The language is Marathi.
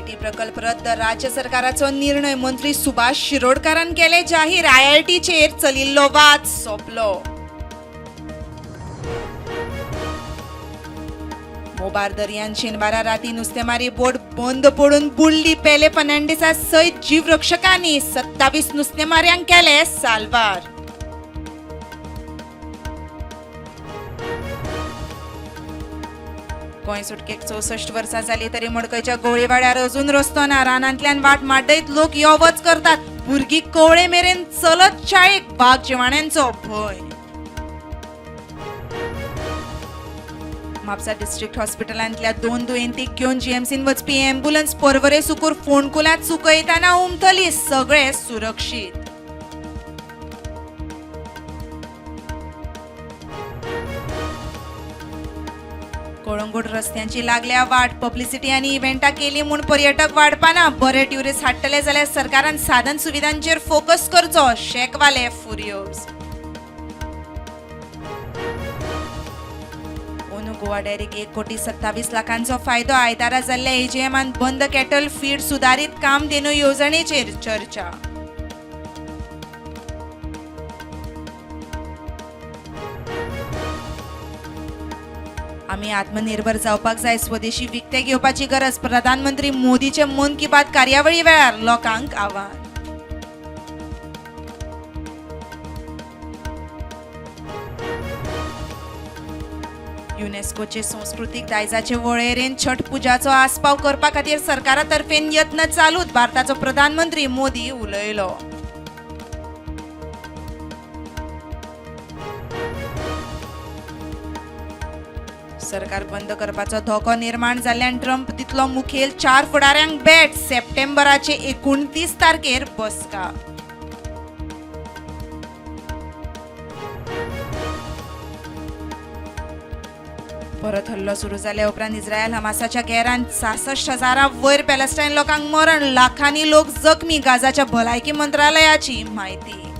IIT प्रकल्प रद्द राज्य सरकाराचो निर्णय मंत्री सुभाष शिरोडकारान केले जाहीर IIT चेर चलिल्लो वाद सोंपलो मोबार दर्यान शेनवारा राती नुस्तेमारी बोट बंद पडून बुडली पेले फर्नांडिसा सयत जीवरक्षकांनी 27 नुस्तेमाऱ्यांक केले साल्वार गोंय सुटकेक 64 वर्सां जाली तरी मडकयच्या गोळीवाड्यार अजून रस्तो ना रानांतल्यान वाट माड्डयत लोक यो वच करतात भुरगीं कवळे मेरेन चलत शाळेक बाग जिवाण्यांचो भंय म्हापसा डिस्ट्रिक्ट हॉस्पिटलांतल्या 2 दुयेंतीक घेवन जीएमसीन वचपी एम्ब्युलन्स पर्वरे सुकूर फोंडकुलांत चुकयतना उमथली सगळे सुरक्षीत कळंगूट रस्त्यांची लागल्या वाट पब्लिसिटी आनी इव्हेंटां केली म्हूण पर्यटक वाडपाना बरे ट्युरिस्ट हाडटले जाल्यार सरकारान साधन सुविधांचेर फोकस करचो शेकवाले फुरियोस गोवा डेअरीक 1,27 लाखांचो फायदो आयतारा जाल्ल्या एजीएमान बंद कॅटल फीड सुधारित कामधेनू येवजणेचेर चर्चा आमी आत्मनिर्भर जावपाक जाय स्वदेशी विकते घेवपाची गरज प्रधानमंत्री मोदीचे मन की बात कार्यावळी वेळार लोकांक आव्हान युनेस्कोचे संस्कृतीक दायजाचे वळेरेन छठ पुजाचो आस्पाव करपा खातीर सरकारा तर्फेन यत्न चालूत भारताचो प्रधानमंत्री मोदी उलयलो सरकार बंद करपाचो धोको निर्माण जाल्ल्यान ट्रम्प दितलो मुखेल 4 फुडाऱ्यांक भेट सप्टेंबराचे 29 तारखेर बसका परत हल्लो सुरू जाल्या उपरांत इस्रायल हमासाच्या गॅरान 66,000 वयर पॅलेस्टाईन लोकांक मरण लाखांनी लोक जखमी गाजाच्या भलायकी मंत्रालयाची माहिती